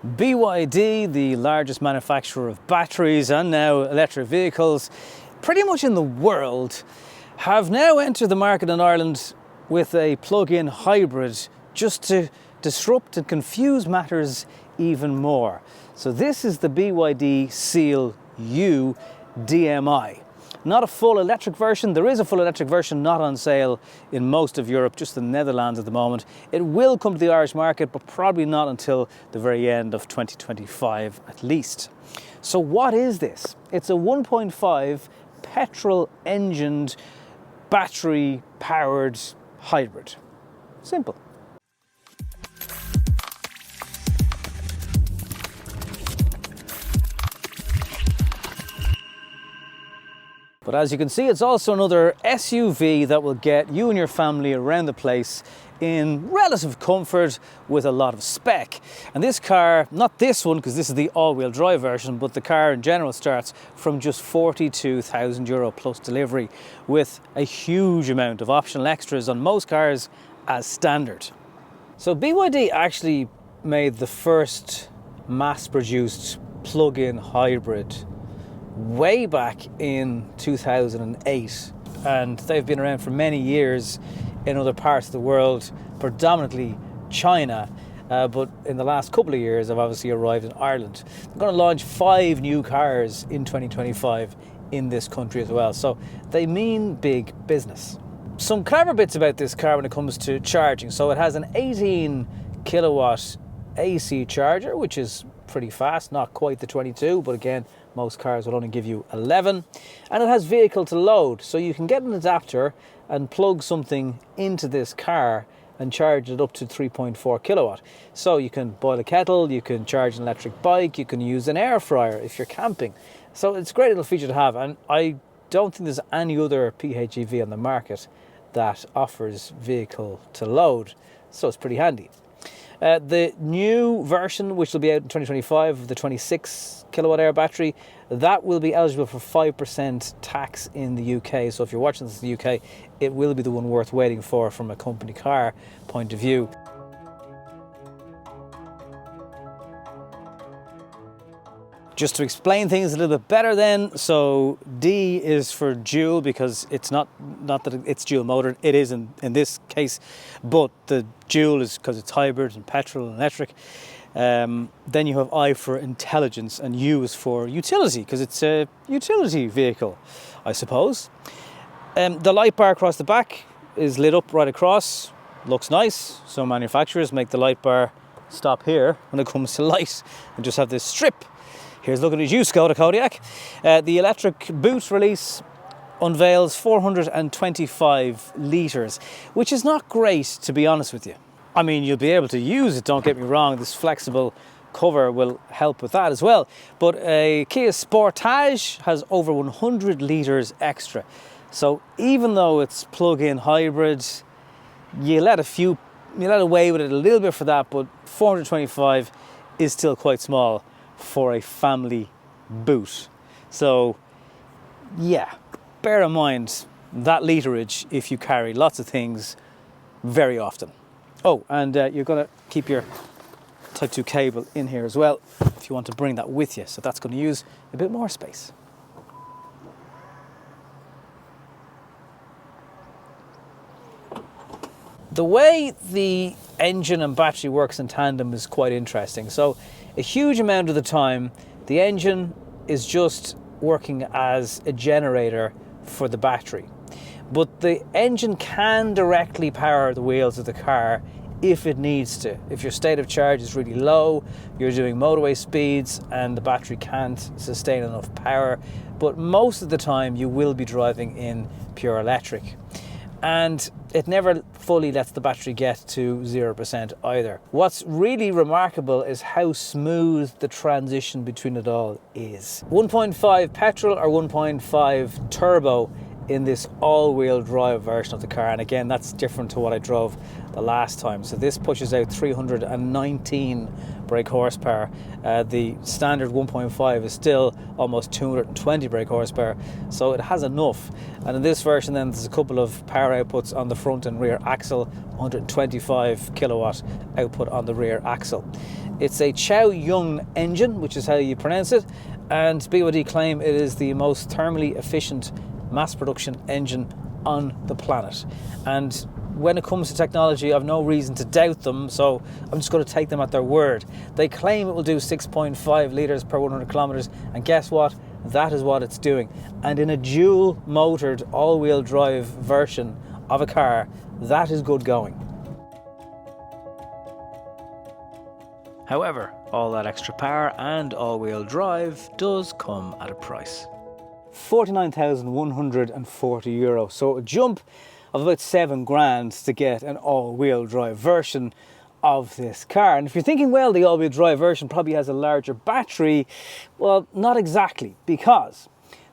BYD, the largest manufacturer of batteries and now electric vehicles, pretty much in the world, have now entered the market in Ireland with a plug-in hybrid just to disrupt and confuse matters even more. So this is the BYD Seal U DMI. Not a full electric version. There is a full electric version not on sale in most of Europe, just the Netherlands at the moment. It will come to the Irish market, but probably not until the very end of 2025 at least. So what is this? It's a 1.5 petrol engined battery powered hybrid. Simple. But as you can see, it's also another SUV that will get you and your family around the place in relative comfort with a lot of spec. And this car, not this one because this is the all-wheel drive version, but the car in general starts from just €42,000 plus delivery, with a huge amount of optional extras on most cars as standard. So BYD actually made the first mass-produced plug-in hybrid way back in 2008, and they've been around for many years in other parts of the world, predominantly China, but in the last couple of years have obviously arrived in Ireland. They're going to launch 5 new cars in 2025 in this country as well, so they mean big business. Some clever bits about this car when it comes to charging. So it has an 18 kilowatt AC charger, which is pretty fast, not quite the 22, but again, most cars will only give you 11. And it has vehicle to load, so you can get an adapter and plug something into this car and charge it up to 3.4 kilowatt. So you can boil a kettle, you can charge an electric bike, you can use an air fryer if you're camping. So it's a great little feature to have, and I don't think there's any other PHEV on the market that offers vehicle to load, so it's pretty handy. The new version, which will be out in 2025, of the 26 kilowatt hour battery, that will be eligible for 5% tax in the UK. So if you're watching this in the UK, it will be the one worth waiting for from a company car point of view. Just to explain things a little bit better then, so D is for dual, because it's not that it's dual motor, it is in this case, but the dual is because it's hybrid and petrol and electric. Then you have I for intelligence, and U is for utility, because it's a utility vehicle, I suppose. The light bar across the back is lit up right across, looks nice. Some manufacturers make the light bar stop here when it comes to light and just have this strip. Here's looking at you, Skoda Kodiaq. The electric boot release unveils 425 litres, which is not great, to be honest with you. I mean, you'll be able to use it, don't get me wrong. This flexible cover will help with that as well. But a Kia Sportage has over 100 litres extra. So even though it's plug-in hybrid, you let away with it a little bit for that, but 425 is still quite small for a family boot. So yeah, bear in mind that literage if you carry lots of things very often. Oh, and you're going to keep your Type 2 cable in here as well if you want to bring that with you, so that's going to use a bit more space. The way the engine and battery works in tandem is quite interesting. So a huge amount of the time, the engine is just working as a generator for the battery. But the engine can directly power the wheels of the car if it needs to. If your state of charge is really low, you're doing motorway speeds and the battery can't sustain enough power. But most of the time you will be driving in pure electric. And it never fully lets the battery get to 0% either. What's really remarkable is how smooth the transition between it all is. 1.5 petrol or 1.5 turbo in this all-wheel drive version of the car. And again, that's different to what I drove the last time. So this pushes out 319 brake horsepower. The standard 1.5 is still almost 220 brake horsepower, so it has enough. And in this version then, there's a couple of power outputs on the front and rear axle, 125 kilowatt output on the rear axle. It's a Chow Yun engine, which is how you pronounce it, and BYD claim it is the most thermally efficient mass production engine on the planet. And when it comes to technology, I've no reason to doubt them, so I'm just going to take them at their word. They claim it will do 6.5 litres per 100 kilometres, and guess what? That is what it's doing. And in a dual motored all-wheel drive version of a car, that is good going. However, all that extra power and all-wheel drive does come at a price. €49,140, so a jump of about £7,000 to get an all-wheel drive version of this car. And if you're thinking, well, the all-wheel drive version probably has a larger battery, well, not exactly, because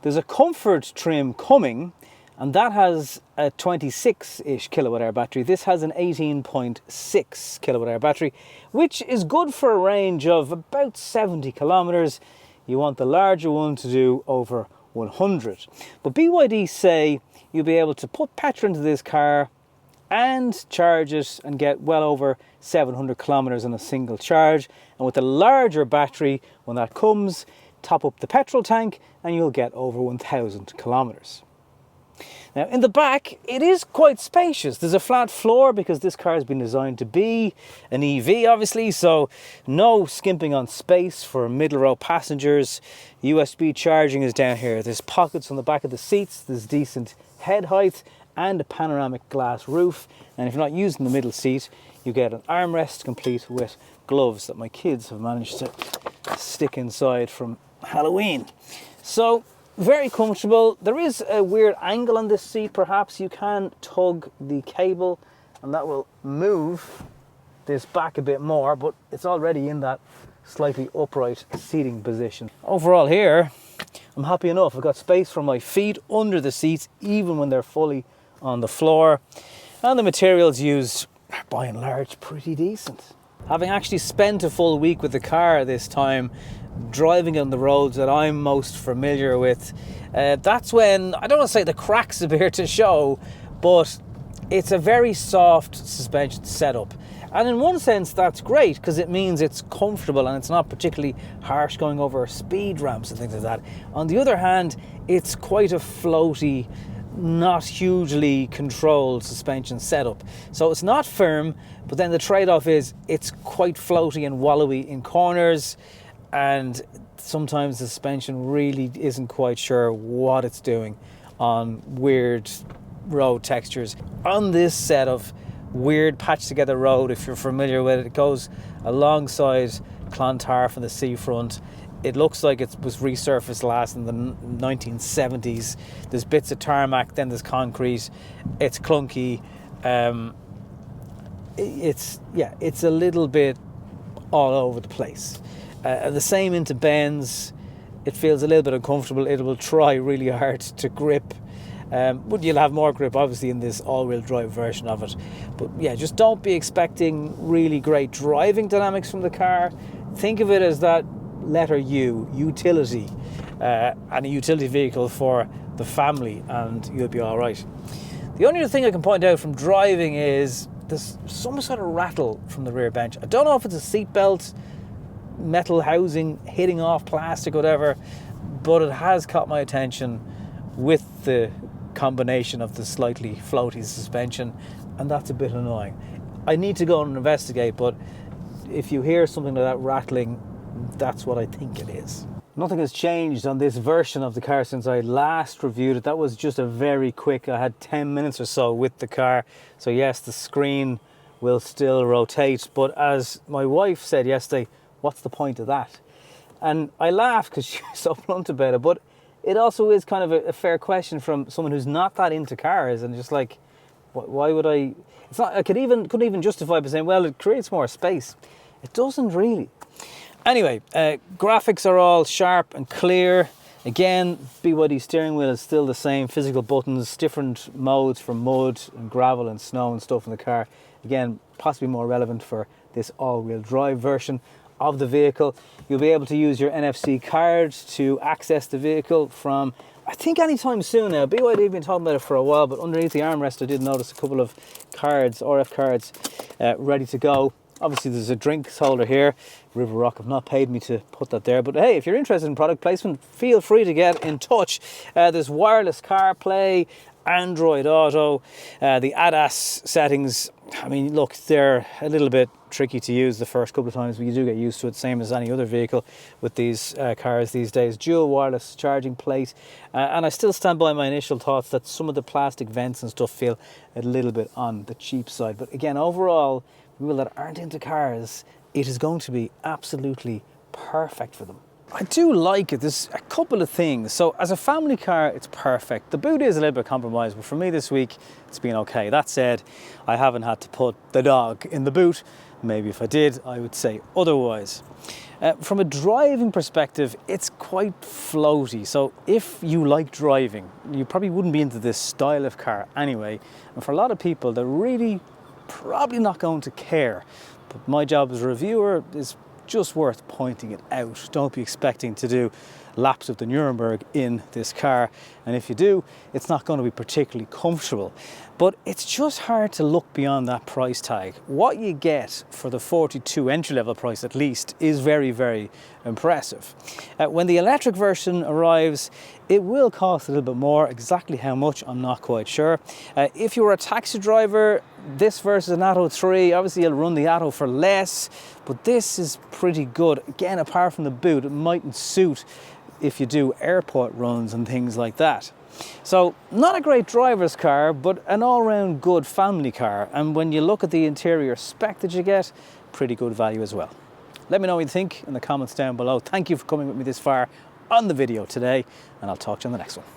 there's a comfort trim coming, and that has a 26-ish kilowatt hour battery. This has an 18.6 kilowatt hour battery, which is good for a range of about 70 kilometers. You want the larger one to do over 100. But BYD say you'll be able to put petrol into this car and charge it and get well over 700 kilometers on a single charge. And with a larger battery, when that comes, top up the petrol tank and you'll get over 1,000 kilometers. Now, in the back, it is quite spacious. There's a flat floor because this car has been designed to be an EV, obviously, so no skimping on space for middle row passengers. USB charging is down here. There's pockets on the back of the seats. There's decent head height and a panoramic glass roof. And if you're not using the middle seat, you get an armrest complete with gloves that my kids have managed to stick inside from Halloween. So, very comfortable. There is a weird angle on this seat. Perhaps you can tug the cable and that will move this back a bit more, but it's already in that slightly upright seating position. Overall here, I'm happy enough. I've got space for my feet under the seats, even when they're fully on the floor. And the materials used are by and large pretty decent. Having actually spent a full week with the car this time, driving on the roads that I'm most familiar with, that's when, I don't want to say the cracks appear to show, but it's a very soft suspension setup. And in one sense, that's great because it means it's comfortable and it's not particularly harsh going over speed ramps and things like that. On the other hand, it's quite a floaty, not hugely controlled suspension setup. So it's not firm, but then the trade-off is it's quite floaty and wallowy in corners, and sometimes the suspension really isn't quite sure what it's doing on weird road textures. On this set of weird patched together road, if you're familiar with it, it goes alongside Clontarf from the seafront. It looks like it was resurfaced last in the 1970s. There's bits of tarmac, then there's concrete. It's clunky. It's a little bit all over the place. The same into bends. It feels a little bit uncomfortable. It will try really hard to grip. But you'll have more grip obviously in this all-wheel drive version of it. But yeah, just don't be expecting really great driving dynamics from the car. Think of it as that letter U, utility, and a utility vehicle for the family, and you'll be all right. The only other thing I can point out from driving is there's some sort of rattle from the rear bench. I don't know if it's a seatbelt, metal housing hitting off plastic, whatever, but it has caught my attention with the combination of the slightly floaty suspension, and that's a bit annoying. I need to go and investigate, but if you hear something like that rattling, that's what I think it is. Nothing has changed on this version of the car since I last reviewed it. That was just a very quick, I had 10 minutes or so with the car. So yes, the screen will still rotate, but as my wife said yesterday, what's the point of that? And I laughed because she was so blunt about it, but it also is kind of a fair question from someone who's not that into cars, and just like, why would I? It's not. I couldn't even justify by saying, well, it creates more space. It doesn't really. Anyway, graphics are all sharp and clear. Again, BYD steering wheel is still the same, physical buttons, different modes for mud and gravel and snow and stuff in the car. Again, possibly more relevant for this all-wheel drive version of the vehicle. You'll be able to use your NFC card to access the vehicle from, I think, anytime soon now. BYD have been talking about it for a while, but underneath the armrest I did notice a couple of cards, RF cards, ready to go. Obviously there's a drinks holder here. River Rock have not paid me to put that there, but hey, if you're interested in product placement, feel free to get in touch. There's wireless CarPlay, Android Auto, the ADAS settings. I mean, look, they're a little bit tricky to use the first couple of times, but you do get used to it, same as any other vehicle with these cars these days. Dual wireless charging plate, and I still stand by my initial thoughts that some of the plastic vents and stuff feel a little bit on the cheap side. But again, overall, people that aren't into cars, it is going to be absolutely perfect for them. I do like it. There's a couple of things. So as a family car, it's perfect. The boot is a little bit compromised, but for me this week, it's been okay. That said, I haven't had to put the dog in the boot. Maybe if I did, I would say otherwise. From a driving perspective, it's quite floaty. So if you like driving, you probably wouldn't be into this style of car anyway. And for a lot of people, they're really probably not going to care. But my job as a reviewer is just worth pointing it out. Don't be expecting to do laps of the Nuremberg in this car, and if you do, it's not going to be particularly comfortable. But it's just hard to look beyond that price tag. What you get for the 42 entry-level price at least is very, very impressive. When the electric version arrives, it will cost a little bit more. Exactly how much, I'm not quite sure. If you're a taxi driver, this versus an Atto 3, obviously you'll run the Atto for less, but this is pretty good. Again, apart from the boot, it mightn't suit if you do airport runs and things like that. So not a great driver's car, but an all-round good family car. And when you look at the interior spec that you get, pretty good value as well. Let me know what you think in the comments down below. Thank you for coming with me this far on the video today, and I'll talk to you on the next one.